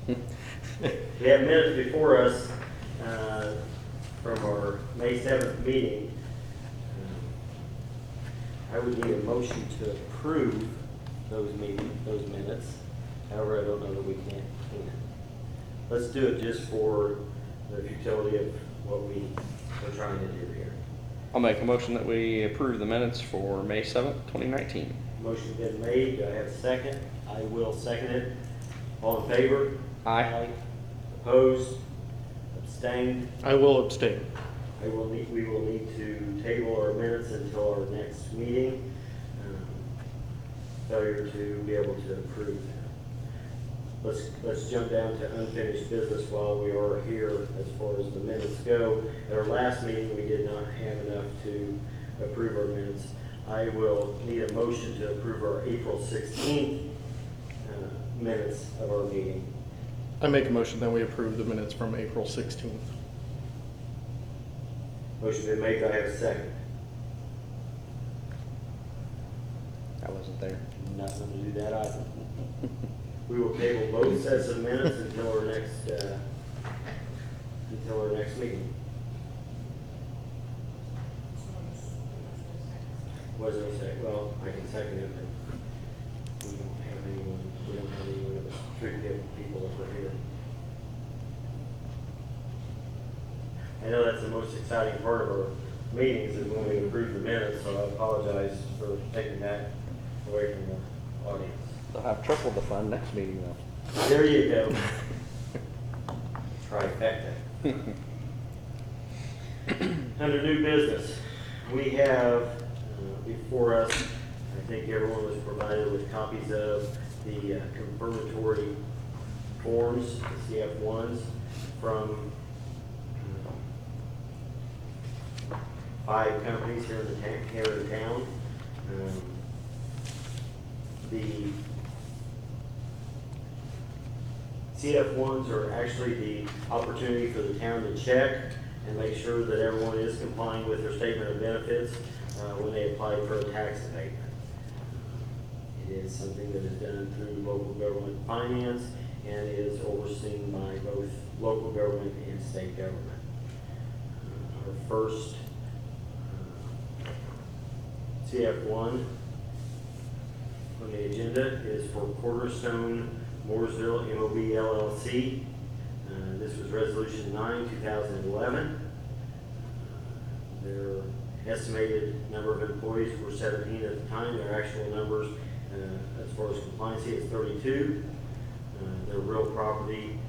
We have minutes before us from our May 7th meeting. I would need a motion to approve those minutes. However, I don't know that we can. Let's do it just for the futility of what we are trying to do here. I'll make a motion that we approve the minutes for May 7th, 2019. Motion's been made. Do I have a second? I will second it. All in favor? Aye. Opposed? Abstained? I will abstain. We will need to table our minutes until our next meeting. Failure to be able to approve that. Let's jump down to unfinished business while we are here as far as the minutes go. At our last meeting, we did not have enough to approve our minutes. I will need a motion to approve our April 16th minutes of our meeting. I make a motion that we approve the minutes from April 16th. Motion been made. Do I have a second? I wasn't there. Not going to do that either. We will table both sets of minutes until our next meeting. Was there a second? Well, I can second it, but we don't have anyone of the three people that were here. I know that's the most exciting part of our meetings is when we approve the minutes, so I apologize for taking that away from the audience. They'll have triple the fun next meeting though. There you go. Trifecta. Under new business, we have before us, I think everyone was provided with copies of the confirmatory forms, the CF1s, from 5 companies here in town. The CF1s are actually the opportunity for the town to check and make sure that everyone is complying with their statement of benefits when they apply for a tax abatement. It is something that is done through local government finance and is overseen by both local government and state government. Our first CF1 on the agenda is for Cornerstone Mooresville MOB LLC. This was Resolution 9, 2011. Their estimated number of employees were 17 at the time. Their actual numbers, as far as compliance, is 32. Their real property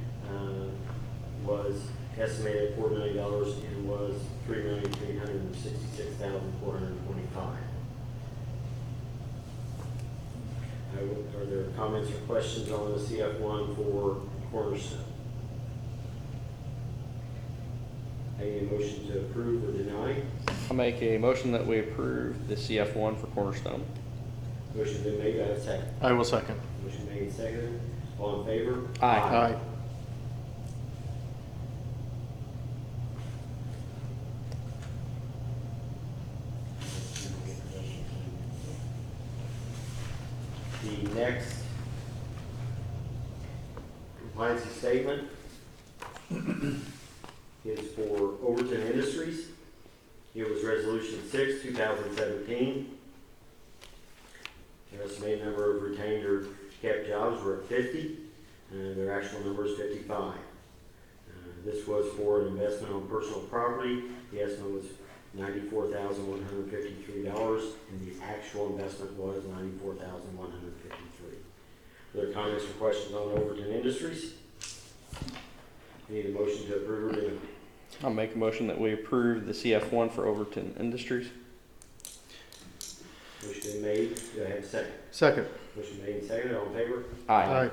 was estimated at $4 million and was $3,366,425. Are there comments or questions on the CF1 for Cornerstone? I need a motion to approve or deny. I'll make a motion that we approve the CF1 for Cornerstone. Motion been made. Do I have a second? I will second. Motion made and seconded. All in favor? Aye. Aye. The next compliance statement is for Overton Industries. It was Resolution 6, 2017. Their estimated number of retained or kept jobs were at 50, and their actual number is 55. This was for an investment on personal property. The estimate was $94,153, and the actual investment was $94,153. Are there comments or questions on Overton Industries? Need a motion to approve or deny? I'll make a motion that we approve the CF1 for Overton Industries. Motion been made. Do I have a second? Second. Motion made and seconded. All in favor? Aye.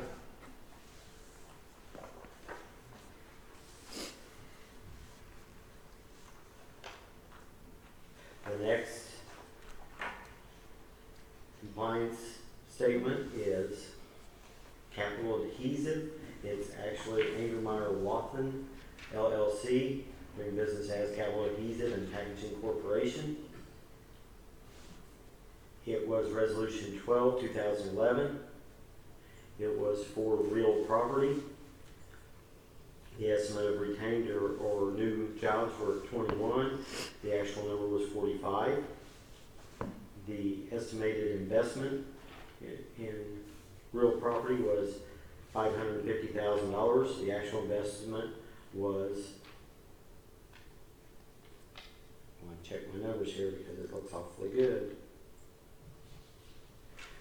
The next compliance statement is Capital Adhesive. It's actually Angermeyer Watson LLC, doing business as Capital Adhesive and Packaging Corporation. It was Resolution 12, 2011. It was for real property. The estimate of retained or new jobs were 21. The actual number was 45. The estimated investment in real property was $550,000. The actual investment was, I want to check my numbers here because it looks awfully good.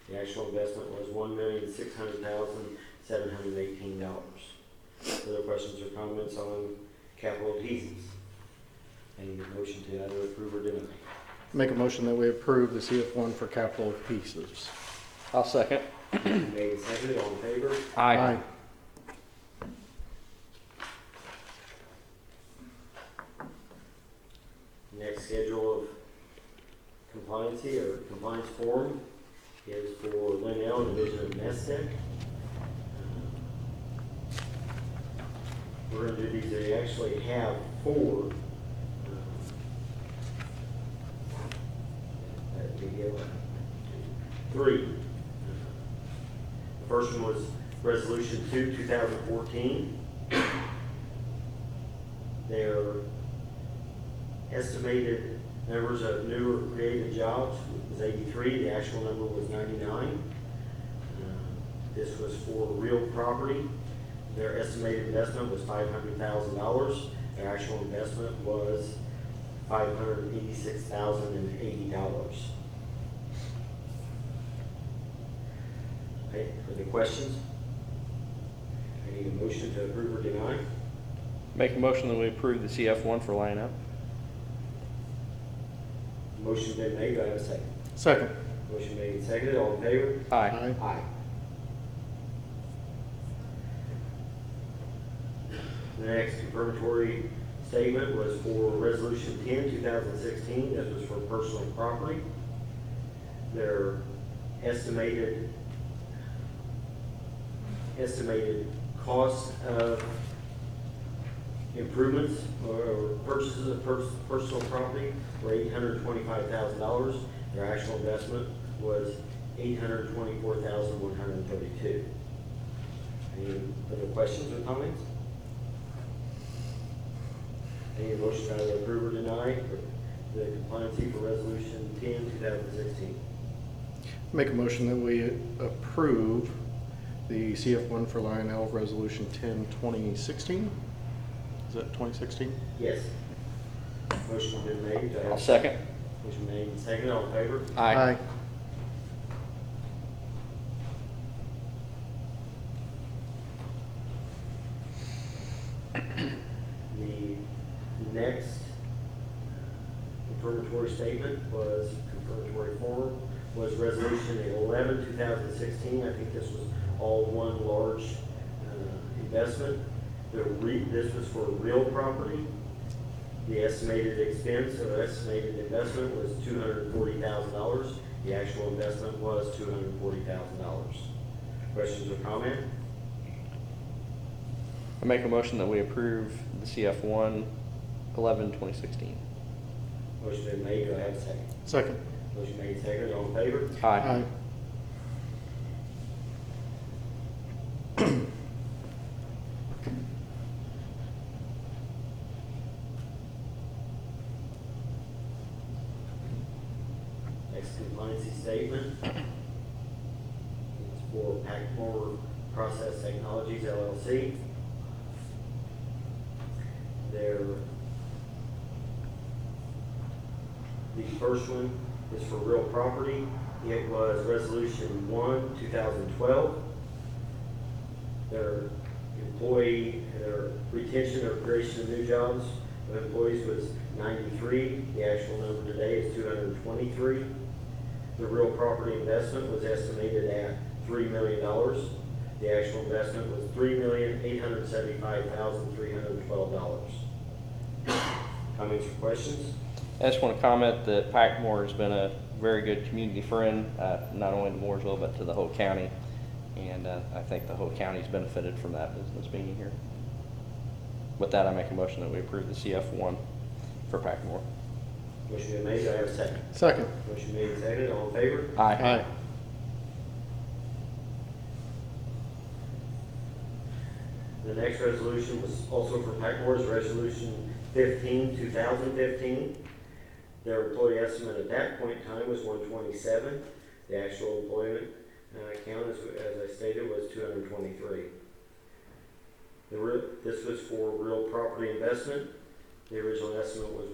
The actual investment was $1,600,718. Other questions or comments on capital adhesives? Any motion to either approve or deny? Make a motion that we approve the CF1 for capital adhesives. I'll second. Motion made and seconded, all in favor? Aye. Next schedule of compliancy or compliance form is for Linnell Division of Nestec. We're going to do these, they actually have 4. That'd be 3. The first one was Resolution 2, 2014. Their estimated numbers of new or created jobs was 83. The actual number was 99. This was for real property. Their estimated investment was $500,000. Their actual investment was $586,080. Okay, any questions? I need a motion to approve or deny. Make a motion that we approve the CF1 for lineup. Motion been made, do I have a second? Second. Motion made and seconded, all in favor? Aye. Aye. The next confirmatory statement was for Resolution 10, 2016. This was for personal property. Their estimated cost of improvements or purchases of personal property were $825,000. Their actual investment was $824,132. Any other questions or comments? Any motion to either approve or deny for the compliancy for Resolution 10, 2016? Make a motion that we approve the CF1 for Lionel Resolution 10, 2016. Is that 2016? Yes. Motion been made. Do I have I'll a second. Motion made and seconded. All in favor? Aye. The next confirmatory statement was, confirmatory form was Resolution 11, 2016. I think this was all one large investment. This was for real property. The estimated expense or estimated investment was $240,000. The actual investment was $240,000. Questions or comment? I make a motion that we approve the CF1 11/2016. Motion been made. Do I have a second? Second. Motion made, seconded. All in favor? Aye. Next compliancy statement is for Packmore Process Technologies LLC. The first one is for real property. It was Resolution 1, 2012. Their retention or creation of new jobs of employees was 93. The actual number today is 223. The real property investment was estimated at $3 million. The actual investment was $3,875,312. Comments or questions? I just want to comment that Packmore has been a very good community friend, not only to Mooresville, but to the whole county. And I think the whole county's benefited from that business being here. With that, I make a motion that we approve the CF1 for Packmore. Motion been made, do I have a second? Second. Motion made and seconded, all in favor? The next resolution was also for Packmore, is Resolution 15, 2015. Their employee estimate at that point in time was 127. The actual employment count, as I stated, was 223. This was for real property investment. The original estimate was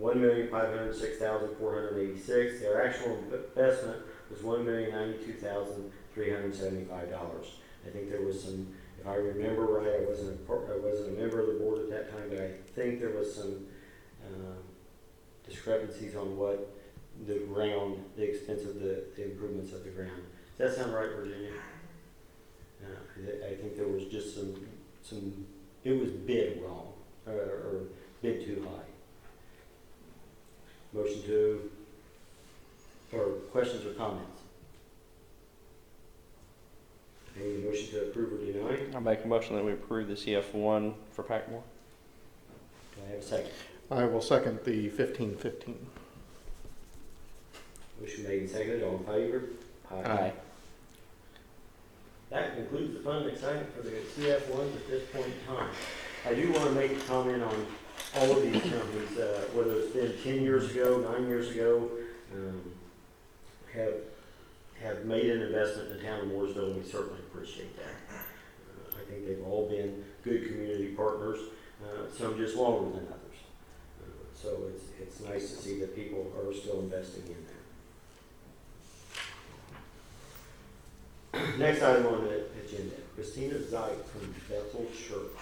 $1,506,486. Their actual investment was $1,092,375. I think there was some, if I remember right, I wasn't a member of the board at that time, but I think there was some discrepancies on what the expense of the improvements of the ground. Does that sound right, Virginia? I think there was just some, it was bid wrong, or bid too high. Motion to, or questions or comments? Any motion to approve or deny? I'll make a motion that we approve the CF1 for Packmore. Do I have a second? I will second the 1515. Motion made and seconded, all in favor? Aye. That concludes the fun and excitement for the CF1s at this point in time. I do want to make a comment on all of these companies, whether it's been 10 years ago, 9 years ago, have made an investment in the town of Mooresville, and we certainly appreciate that. I think they've all been good community partners, some just longer than others. So it's nice to see that people are still investing in that. Next item on the agenda, Christina Zeit from Bethel Church.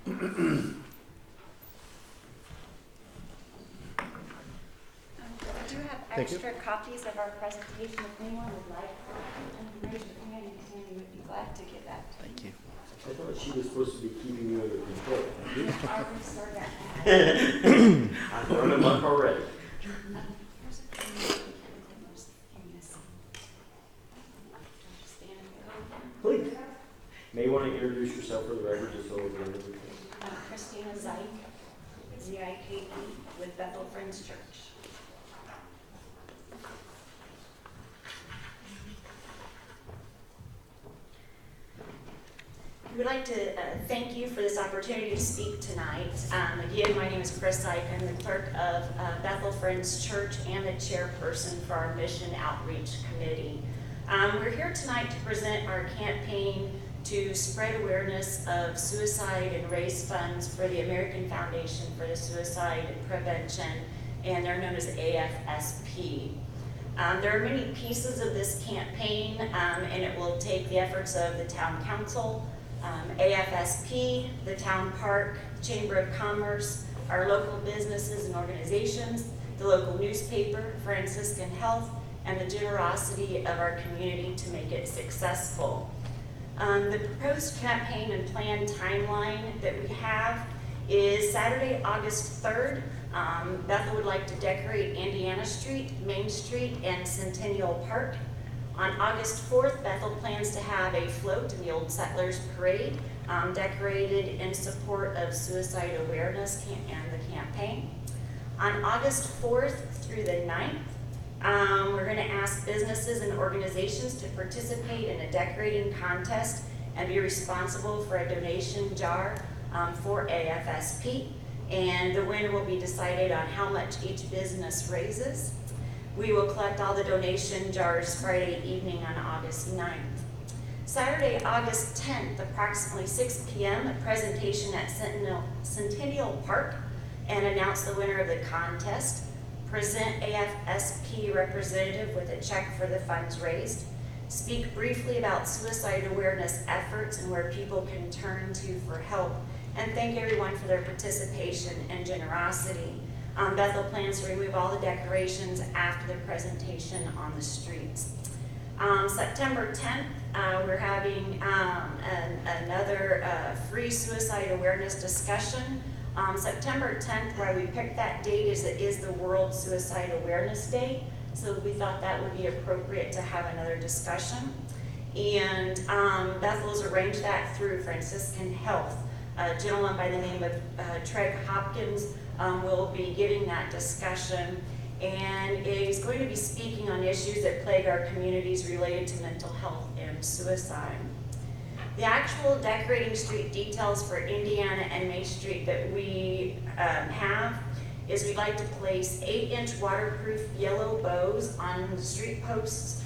We do have Thank you. extra copies of our presentation if anyone would like. Raise your hand and Tammy would be glad to give that. Thank you. I thought she was supposed to be keeping you under control. We've already started that. I've run them up already. Here's a few. Please. May you want to introduce yourself for the record, just so we're going to. Christina Zeit, Z-I-K-E, with Bethel Friends Church. We would like to thank you for this opportunity to speak tonight. Again, my name is Chris Ike. I'm the clerk of Bethel Friends Church and the chairperson for our Mission Outreach Committee. We're here tonight to present our campaign to spread awareness of suicide and raise funds for the American Foundation for the Suicide Prevention, and they're known as AFSP. There are many pieces of this campaign, and it will take the efforts of the town council, AFSP, the town park, Chamber of Commerce, our local businesses and organizations, the local newspaper, Franciscan Health, and the generosity of our community to make it successful. The proposed campaign and plan timeline that we have is Saturday, August 3rd. Bethel would like to decorate Indiana Street, Main Street, and Centennial Park. On August 4th, Bethel plans to have a float in the Old Settlers Parade, decorated in support of suicide awareness and the campaign. On August 4th through the 9th, we're going to ask businesses and organizations to participate in a decorating contest and be responsible for a donation jar for AFSP. And the winner will be decided on how much each business raises. We will collect all the donation jars Friday evening on August 9th. Saturday, August 10th, approximately 6 p.m., a presentation at Centennial Park, and announce the winner of the contest. Present AFSP representative with a check for the funds raised. Speak briefly about suicide awareness efforts and where people can turn to for help. And thank everyone for their participation and generosity. Bethel plans to remove all the decorations after the presentation on the streets. September 10th, we're having another free suicide awareness discussion. September 10th, why we picked that date is it is the World Suicide Awareness Day, so we thought that would be appropriate to have another discussion. And Bethel's arranged that through Franciscan Health. A gentleman by the name of Treg Hopkins will be giving that discussion. and is going to be speaking on issues that plague our communities related to mental health and suicide. The actual decorating street details for Indiana and Main Street that we have is we'd like to place 8-inch waterproof yellow bows on the street posts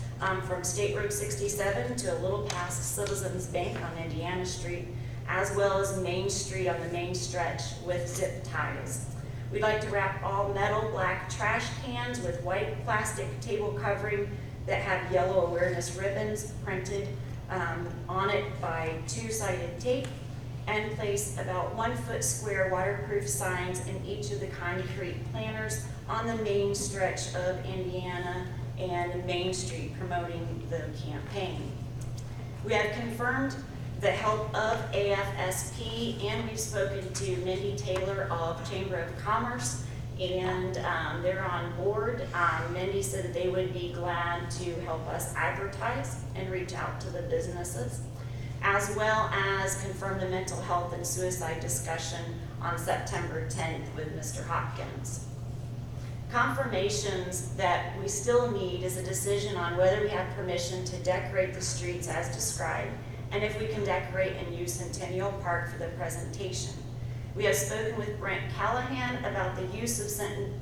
from State Road 67 to a little past Citizens Bank on Indiana Street, as well as Main Street on the main stretch with zip ties. We'd like to wrap all metal black trash cans with white plastic table covering that have yellow awareness ribbons printed on it by 2-sided tape, and place about 1-foot square waterproof signs in each of the concrete planters on the main stretch of Indiana and Main Street promoting the campaign. We have confirmed the help of AFSP, and we've spoken to Mindy Taylor of Chamber of Commerce, and they're on board. Mindy said that they would be glad to help us advertise and reach out to the businesses, as well as confirm the mental health and suicide discussion on September 10th with Mr. Hopkins. Confirmations that we still need is a decision on whether we have permission to decorate the streets as described, and if we can decorate and use Centennial Park for the presentation. We have spoken with Brent Callahan about the use of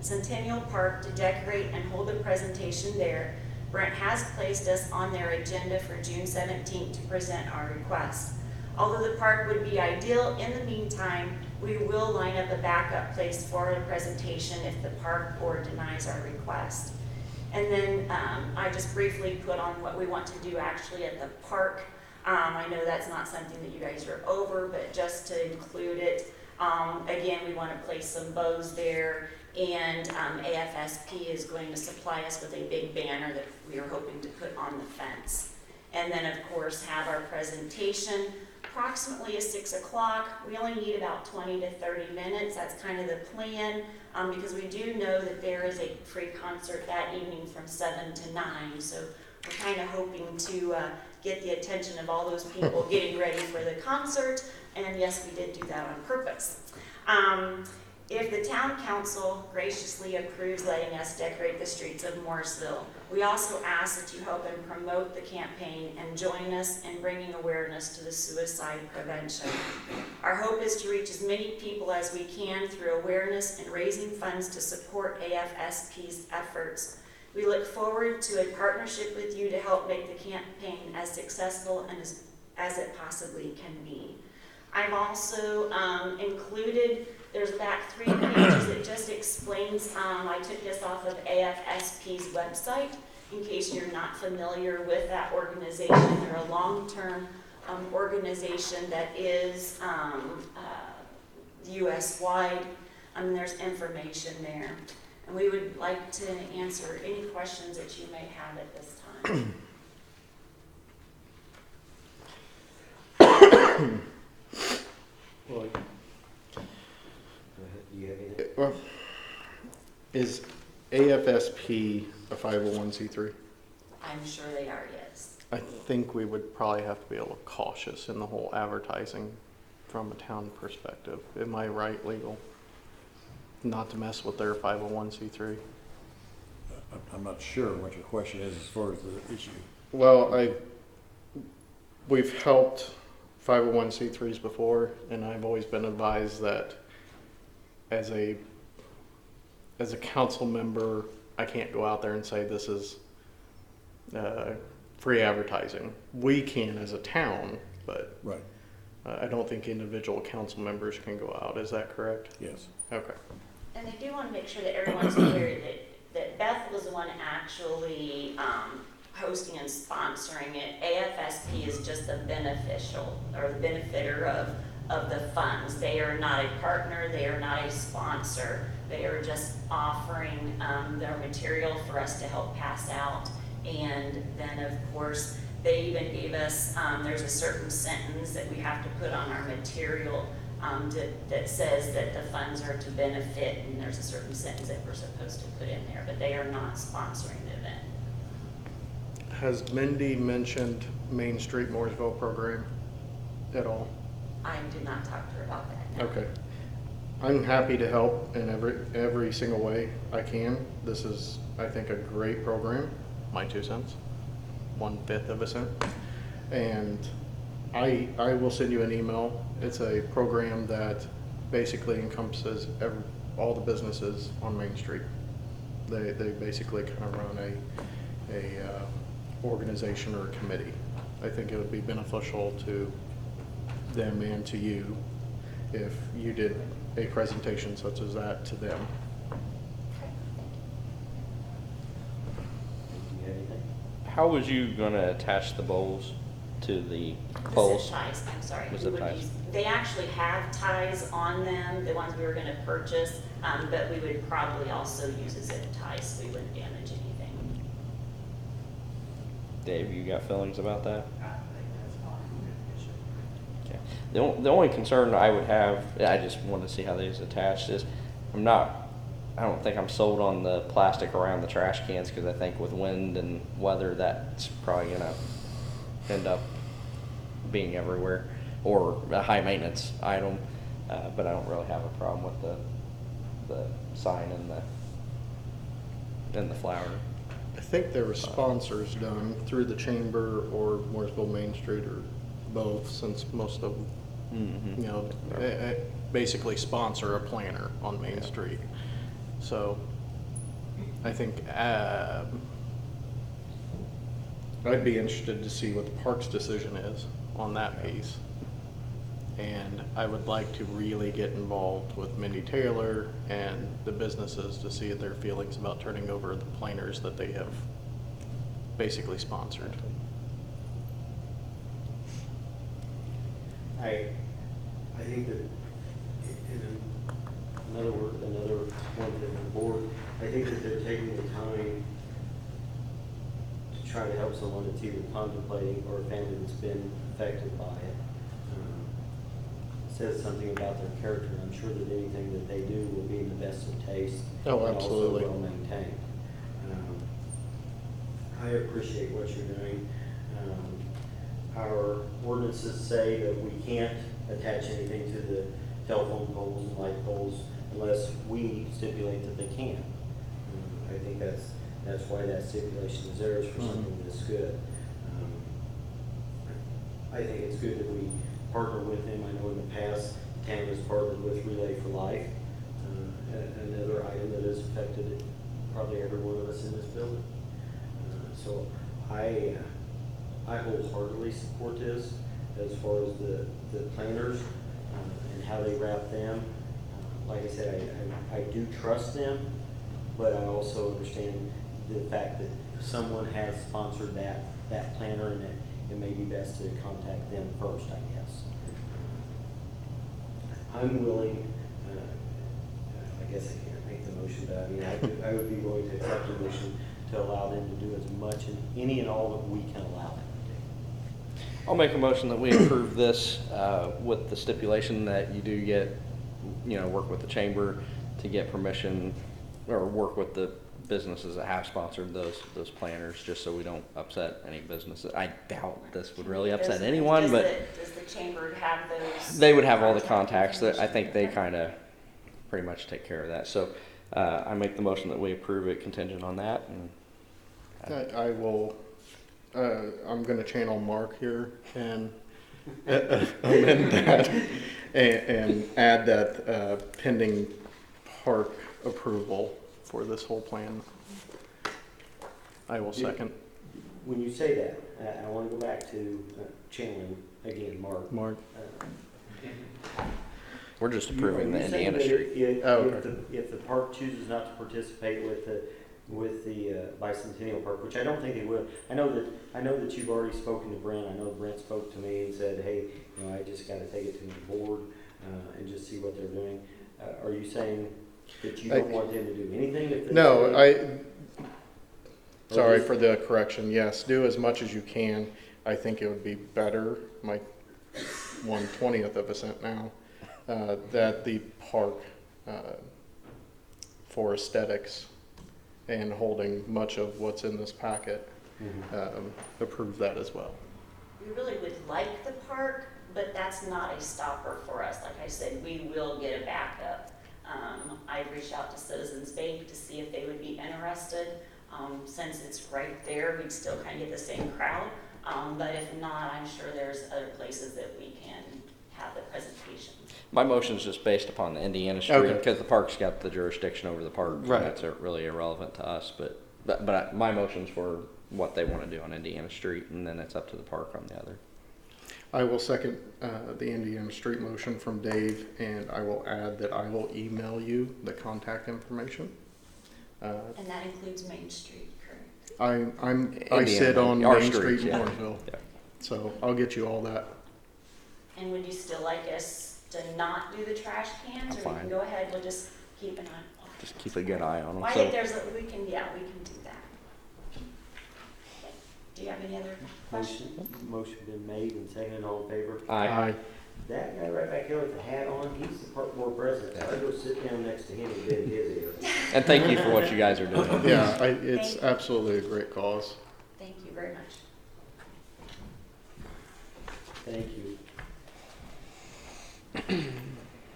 Centennial Park to decorate and hold the presentation there. Brent has placed us on their agenda for June 17th to present our request. Although the park would be ideal, in the meantime, we will line up a backup place for a presentation if the park board denies our request. And then I just briefly put on what we want to do actually at the park. I know that's not something that you guys are over, but just to include it, again, we want to place some bows there, and AFSP is going to supply us with a big banner that we are hoping to put on the fence. And then, of course, have our presentation approximately at 6 o'clock. We only need about 20 to 30 minutes. That's kind of the plan, because we do know that there is a free concert that evening from 7 to 9. So we're kind of hoping to get the attention of all those people getting ready for the concert. And yes, we did do that on purpose. If the town council graciously approves letting us decorate the streets of Morrisville, we also ask that you help and promote the campaign and join us in bringing awareness to the suicide prevention. Our hope is to reach as many people as we can through awareness and raising funds to support AFSP's efforts. We look forward to a partnership with you to help make the campaign as successful and as it possibly can be. I've also included, there's about 3 pages that just explains, I took this off of AFSP's website, in case you're not familiar with that organization. They're a long-term organization that is US-wide. There's information there. And we would like to answer any questions that you may have at this time. Well, Do you have anything? well, is AFSP a 501c3? I'm sure they are, yes. I think we would probably have to be a little cautious in the whole advertising from a town perspective. Am I right, legal? Not to mess with their 501c3? I'm not sure what your question is as far as the issue. Well, we've helped 501c3s before, and I've always been advised that as a council member, I can't go out there and say this is free advertising. We can as a town, but Right, I don't think individual council members can go out. Is that correct? yes. Okay. And I do want to make sure that everyone's aware that Bethel is the one actually hosting and sponsoring it. AFSP is just the beneficial or the benefitter of the funds. They are not a partner, they are not a sponsor. They are just offering their material for us to help pass out. And then of course, they even gave us, there's a certain sentence that we have to put on our material that says that the funds are to benefit, and there's a certain sentence that we're supposed to put in there, but they are not sponsoring the event. Has Mindy mentioned Main Street Mooresville program at all? I did not talk to her about that. No. Okay. I'm happy to help in every single way I can. This is, I think, a great program. My 2 cents, 1/5 of a cent. And I will send you an email. It's a program that basically encompasses all the businesses on Main Street. They basically kind of run a organization or a committee. I think it would be beneficial to them and to you if you did a presentation such as that to them. Do you have anything? How was you gonna attach the bowls to the The poles? zip ties, I'm sorry. The We zip would ties. use- They actually have ties on them, the ones we were gonna purchase, but we would probably also use a zip tie so we wouldn't damage anything. Dave, you got feelings about that? Okay. The only concern I would have, I just want to see how these attached is, I don't think I'm sold on the plastic around the trash cans, because I think with wind and weather, that's probably gonna end up being everywhere, or a high maintenance item, but I don't really have a problem with the sign and the flower. I think there were sponsors done through the chamber or Mooresville Main Street or both, since most of them, Mm-hmm. you know, basically sponsor a planner on Main Street. So I think I'd be interested to see what the park's decision is on that piece. And I would like to really get involved with Mindy Taylor and the businesses to see their feelings about turning over the planners that they have basically sponsored. I think that, in another one to the board, I think that they're taking the time to try to help someone that's either contemplating or a family that's been affected by it. Says something about their character. I'm sure that anything that they do will be in the best of taste. Oh, and absolutely. also well maintained. I appreciate what you're doing. Our ordinances say that we can't attach anything to the telephone poles and light poles unless we stipulate that they can. I think that's why that stipulation is there, is for something this good. I think it's good that we partner with them. I know in the past, the town has partnered with Relay for Life, another item that has affected probably every one of us in this building. So I wholeheartedly support this as far as the planners and how they wrap them. Like I said, I do trust them, but I also understand the fact that someone has sponsored that planner, and it may be best to contact them first, I guess. I'm willing, I guess I can't make the motion, but I mean, I would be willing to accept the motion to allow them to do as much and any and all that we can allow them to do. I'll make a motion that we approve this with the stipulation that you do get, work with the chamber to get permission, or work with the businesses that have sponsored those planners, just so we don't upset any businesses. I doubt this would really upset anyone, but Does the chamber have those? they would have all the contact contacts. That I information? think they kind of pretty much take care of that. So I make the motion that we approve it contingent on that. And I will, I'm gonna channel Mark here and amend that and add that pending park approval for this whole plan. I will second. When you say that, I want to go back to channeling again, Mark. Mark? we're just approving the You're saying Indiana that Street. If the park chooses not to participate with the Bicentennial Park, which I don't think they will. I know that you've already spoken to Brent. I know Brent spoke to me and said, hey, I just got to take it to the board and just see what they're doing. Are you saying that you don't want them to do anything? If they No, say- sorry for the correction. Yes, do as much as you can. I think it would be better, my 1/20th of a cent now, that the park, for aesthetics and holding much of what's in this packet, approve that as well. We really would like the park, But that's not a stopper for us. Like I said, we will get a backup. I reached out to Citizens Bank to see if they would be interested. Since it's right there, we'd still kind of get the same crowd. But if not, I'm sure there's other places that we can have the presentation. My motion is just based upon the Indiana Street, Okay. because the park's got the jurisdiction over the park. and Right. That's really irrelevant to us, but my motion's for what they want to do on Indiana Street, and then it's up to the park on the other. I will second the Indiana Street motion from Dave, and I will add that I will email you the contact information. And that includes Main Street, correct? I sit Indiana, on our Main streets, Street in yeah. Mooresville, Yeah. so I'll get you all that. And would you still like us to not do the trash cans, or we Fine. can go ahead, we'll just keep an eye? Just keep a good eye on them. Well, I So- think there's, we can do that. Okay. Do you have any other questions? Motion been made and seconded, all in favor? Aye. That guy right back there with the hat on, he's the park board president. I'll go sit down next to him and bend his ear. And thank you for what you guys are doing. Yeah, it's Thank you. absolutely a great cause. Thank you very much. Thank you.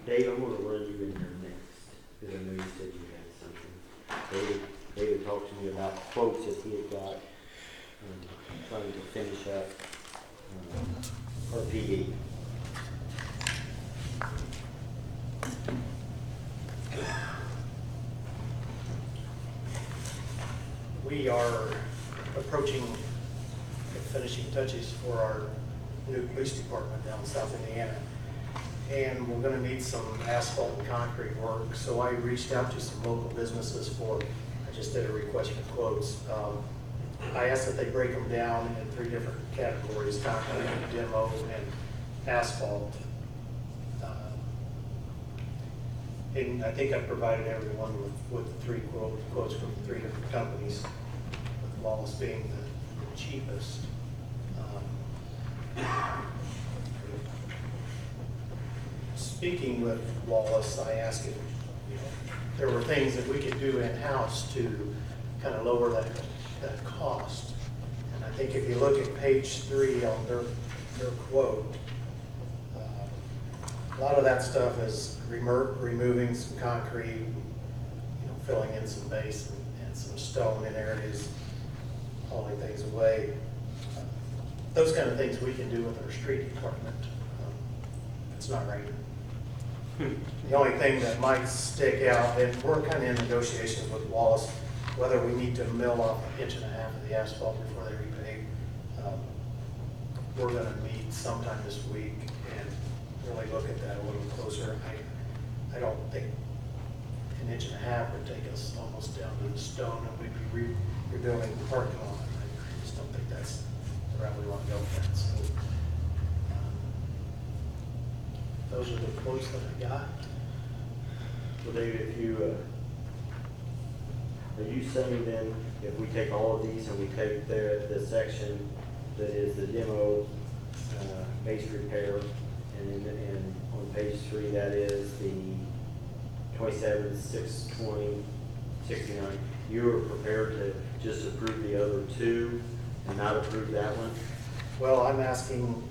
Dave, I'm gonna run you in here next, because I know you said you had something. David talked to me about quotes that he had got, trying to finish up, our PD. We are approaching the finishing touches for our new police department down in South Indiana. And we're gonna need some asphalt and concrete work. So I reached out to some local businesses I just did a request for quotes. I asked that they break them down in 3 different categories: concrete, demo, and asphalt. And I think I provided everyone with 3 quotes from 3 different companies, with Wallace being the cheapest. Speaking with Wallace, I asked him, there were things that we could do in-house to kind of lower that cost. And I think if you look at page 3 on their quote, a lot of that stuff is removing some concrete, filling in some base and some stone in areas, hauling things away. Those kind of things we can do with our street department. It's not raining. The only thing that might stick out, and we're kind of in negotiations with Wallace, whether we need to mill off 1.5 inches of the asphalt before they repave. We're gonna meet sometime this week and really look at that a little closer. I don't think 1.5 inches would take us almost down to the stone, and we'd be rebuilding the parking lot. I just don't think that's the route we want to go with that. So, those are the quotes that I got. Well, David, are you saying then, if we take all of these and we take the section that is the demo, base repair, and on page 3, that is the 27,620, 69, you are prepared to just approve the other 2 and not approve that one? Well, I'm asking,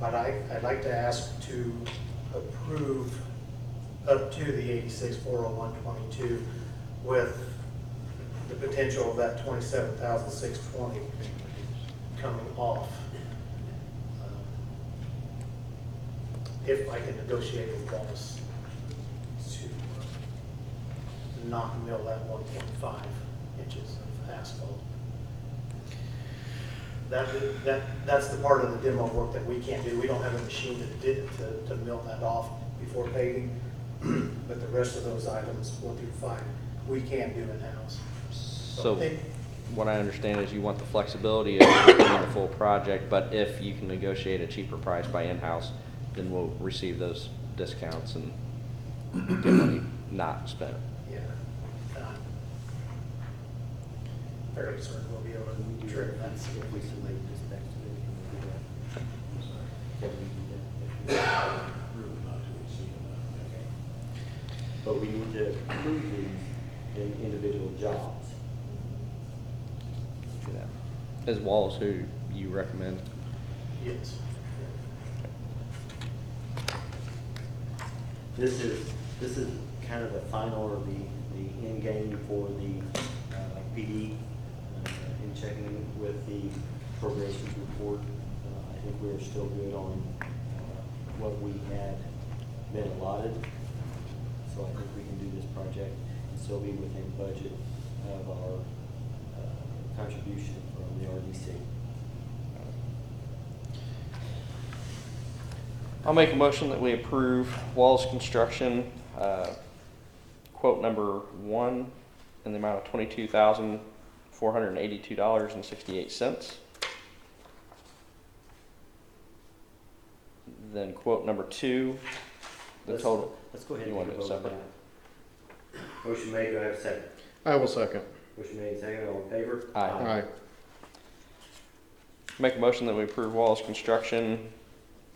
I'd like to ask to approve up to the 86,401.22 with the potential of that 27,620 coming off. If I can negotiate with Wallace to not mill that 1.5 inches of asphalt. That's the part of the demo work that we can't do. We don't have a machine to mill that off before paving. But the rest of those items, 1 through 5, we can do in-house. So what I understand is you want the flexibility of doing the full project, but if you can negotiate a cheaper price by in-house, then we'll receive those discounts and get money not spent. Yeah. Fairly certain we'll be able to trigger that. If we submit this back to them, can we do that? I'm sorry. Can we do that? Really not to exceed enough. Okay. But we need to approve these in individual jobs. Do that. Is Wallace who you recommend? Yes. This is kind of the final or the end game for the PD in checking with the appropriations report. I think we are still good on what we had been allotted. So I think we can do this project and still be within budget of our contribution from the RDC. I'll make a motion that we approve Wallace Construction, quote number 1 in the amount of $22,482.68. Then quote number 2, the total. Let's go ahead You and want take to a do it vote on that. Motion made, do I have a second? I will second. Motion made, second, all in favor? Aye. Aye. Make a motion that we approve Wallace Construction,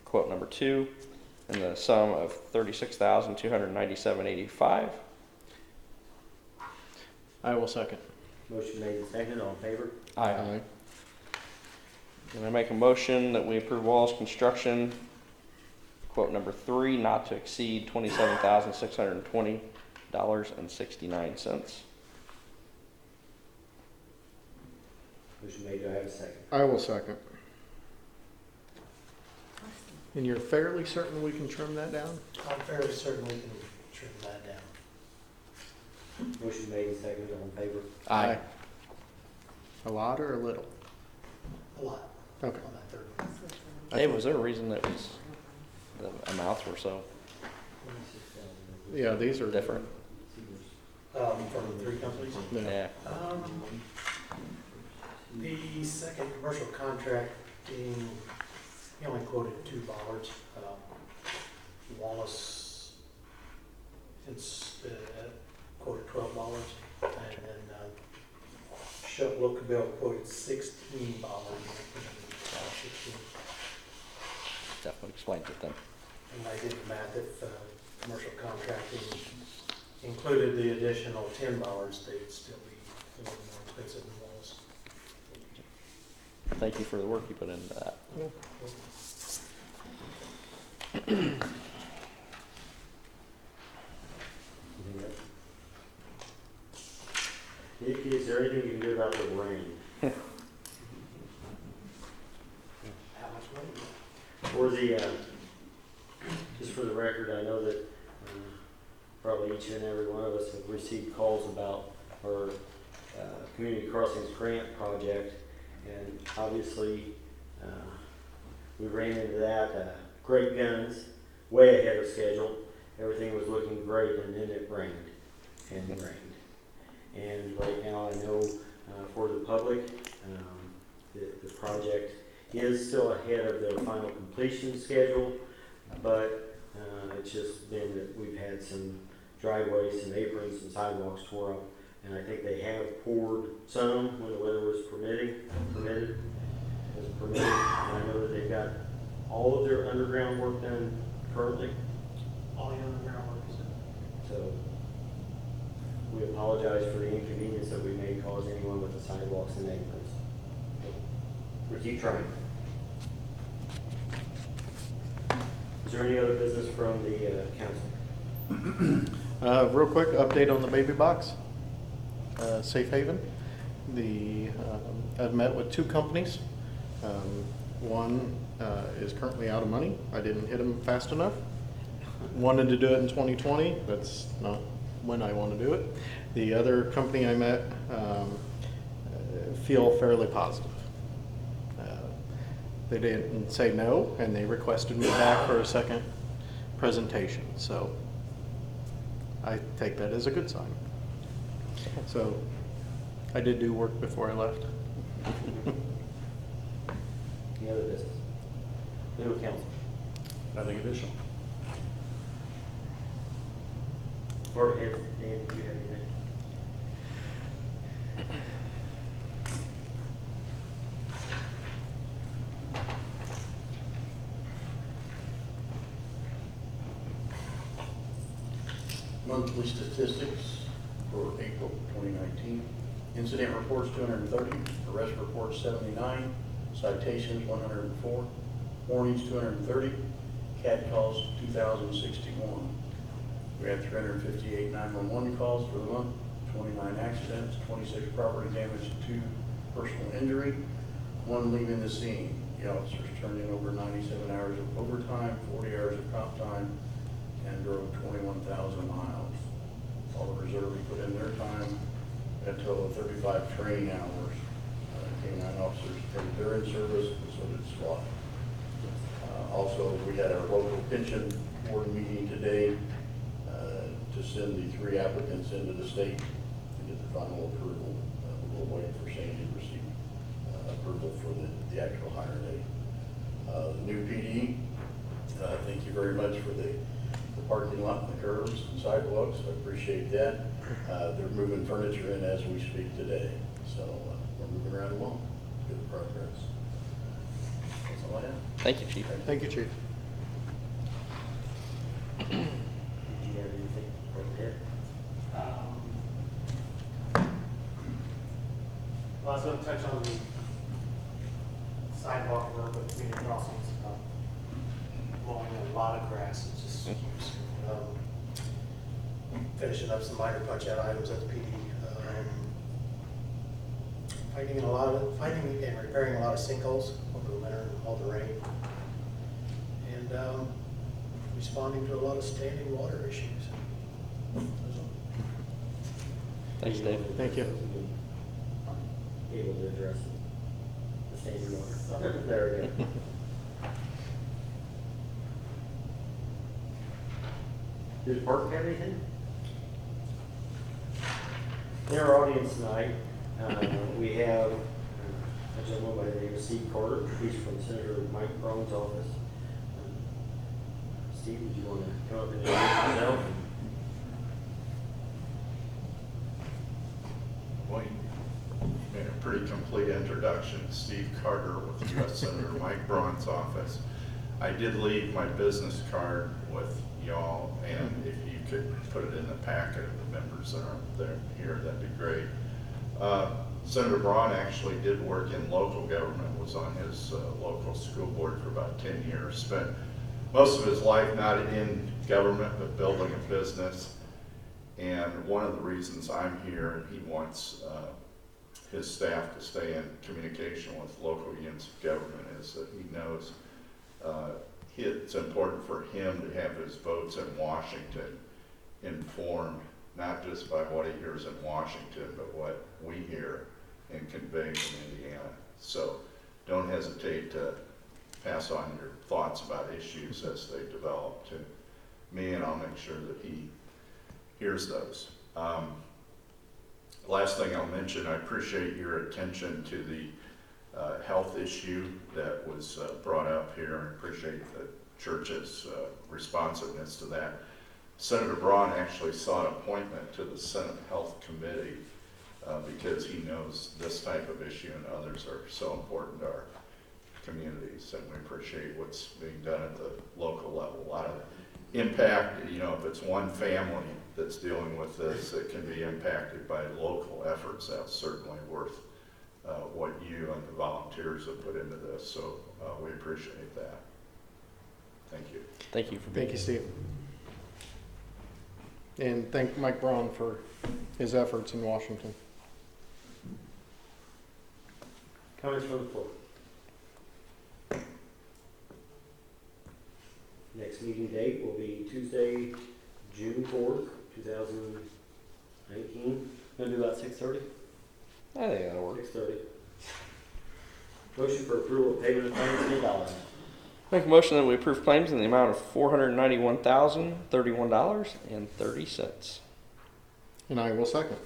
quote number 2, in the sum of $36,297.85. I will second. Motion made and seconded, all in favor? Aye. And I make a motion that we approve Wallace Construction, quote number 3, not to exceed $27,620.69. Motion made, do I have a second? I will second. And you're fairly certain we can trim that down? I'm fairly certain we can trim that down. Motion made and seconded, all in favor? A lot or a little? A lot Okay. on that third one. Dave, was there a reason that was, the amounts were so Yeah, these are different? From 3 companies. Yeah. The second commercial contracting, he only quoted 2 bollards. Wallace, it's quoted 12 bollards, and then Locaville quoted 16 bollards. 16. Definitely explains it then. And I did the math, if commercial contracting included the additional 10 bollards, they'd still be a little more expensive than Wallace. Thank you for the work you put into that. Nikki, is there anything you can do about the rain? How much money? For the, just for the record, I know that probably each and every one of us have received calls about our Community Crossings Grant project, and obviously we ran into that. Great guns, way ahead of schedule. Everything was looking great, and then it rained and rained. And right now, I know for the public, the project is still ahead of their final completion schedule, but it's just been that we've had some driveways, some aprons, and sidewalks tore up, and I think they have poured some when the weather was permitted. And I know that they've got all of their underground work done currently, All the underground work is done. so we apologize for the inconvenience that we may cause anyone with the sidewalks and aprons. We keep trying. Is there any other business from the council? Real quick, update on the baby box, Safe Haven. I've met with 2 companies. One is currently out of money. I didn't hit them fast enough. Wanted to do it in 2020. That's not when I want to do it. The other company I met feel fairly positive. They didn't say no, and they requested me back for a second presentation. So I take that as a good sign. So I did do work before I left. Any other business? Legal counsel? Nothing additional. Department heads, Dan, do you have anything? Monthly statistics for April 2019. Incident reports 230, arrest reports 79, citations 104, warnings 230, CAD calls 2,061. We had 358 911 calls for the month, 29 accidents, 26 property damage, 2 personal injury, 1 leaving the scene. The officers turned in over 97 hours of overtime, 40 hours of comp time, and drove 21,000 miles. All the reserve put in their time, a total of 35 training hours. K-9 officers paid their in-service, and so did SWAT. Also, we had our local pension board meeting today to send the 3 applicants into the state to get the final approval. We'll wait for Sandy to receive approval for the actual hire date. The new PD, thank you very much for the parking lot and the curbs and sidewalks. I appreciate that. They're moving furniture in as we speak today. So we're moving right along. Good progress. That's all I have. Thank you, Chief. Thank you, Chief. Did you have anything for Ted? Well, I was going to touch on the sidewalk work with community crossings. Mowing a lot of grass, it's just finishing up some minor punch-out items at the PD. Finding and repairing a lot of sinkholes over the winter and all the rain. And responding to a lot of standing water issues. Thanks, Dave. Thank you. Able to address the standing water. There we go. Does Park have anything? In our audience tonight, we have a gentleman by the name of Steve Carter. He's from Senator Mike Braun's office. Steve, would you want to come up and introduce yourself? Well, you made a pretty complete introduction. Steve Carter with U.S. Senator Mike Braun's office. I did leave my business card with y'all, and if you could put it in the packet of the members that aren't there here, that'd be great. Senator Braun actually did work in local government, was on his local school board for about 10 years, spent most of his life not in government, but building a business. And one of the reasons I'm here, he wants his staff to stay in communication with local units of government, is that he knows it's important for him to have his votes in Washington informed, not just by what he hears in Washington, but what we hear and convey from Indiana. So don't hesitate to pass on your thoughts about issues as they develop to me, and I'll make sure that he hears those. Last thing I'll mention, I appreciate your attention to the health issue that was brought up here. I appreciate the church's responsiveness to that. Senator Braun actually sought appointment to the Senate Health Committee because he knows this type of issue and others are so important to our communities, and we appreciate what's being done at the local level. A lot of impact, you know, if it's one family that's dealing with this, it can be impacted by local efforts. That's certainly worth what you and the volunteers have put into this, so we appreciate that. Thank you. Thank you for being Thank you, here. Steve. And thank Mike Braun for his efforts in Washington. Comments from the floor? Next meeting date will be Tuesday, June 4th, 2019. Gonna do about 6:30? I think that'll work. 6:30. Motion for approval of payment of claims in dollars. Make a motion that we approve claims in the amount of $491,031.30. And I will second.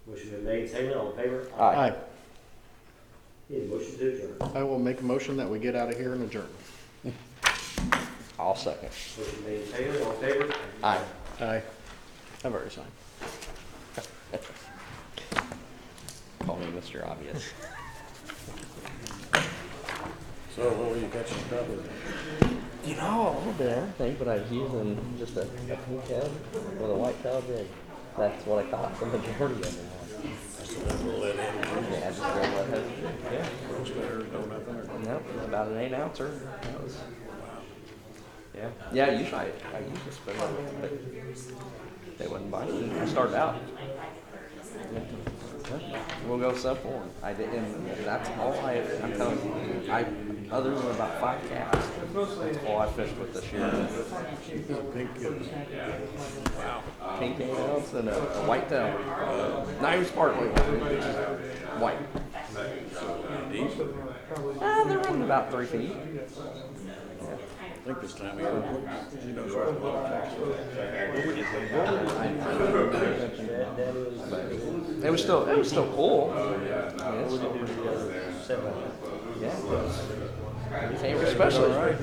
Motion been made, seconded, all in favor? Aye. Need a motion to adjourn. I will make a motion that we get out of here and adjourn. I'll second. Motion made, seconded, all in favor? Aye. Aye. I've already signed. Call me Mr. Obvious. So what were you catching up with? You know, a little bit of everything, but I was using just a pink head with a white tail jig. That's what I caught the majority of them on. Yeah, just grab that head. Yeah. Nope, about an 8 ouncer. That was, yeah. Yeah, usually I usually spend on it, but they wouldn't buy it. I started out. Yeah. We'll go simple. And I did, and that's all I'm telling you. Other than about 5 cats, that's all I fished with this year. Wow. Pink 8 ounce and a white tail. Not even sparkling. White. They're running about 3 feet. I think this time of year, you know, It was still cool. Yeah. Came especially, right?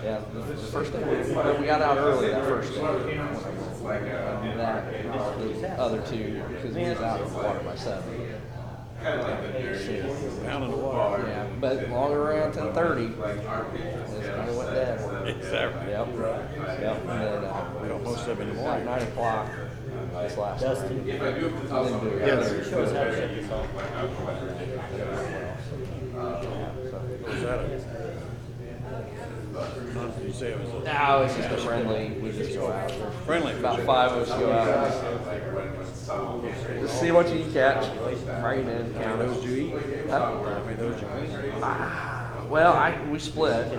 Yeah. The first day we got out early that first day. That the other two because we was out of the water by 7. down in the water. Yeah, but longer around 10:30, this kind of went dead. Exactly. Yep. Yep. And then Almost 7 in the like morning. 9 o'clock this last Dustin, night. Yes. show us how to shut this off. Was that a? Did you say it was a No, it's just a friendly. We just go out. friendly? About 5 of us go out. Just see what you can catch. Bring it in. Count Those it. you eat? Huh? I mean, those you eat? Well, we split.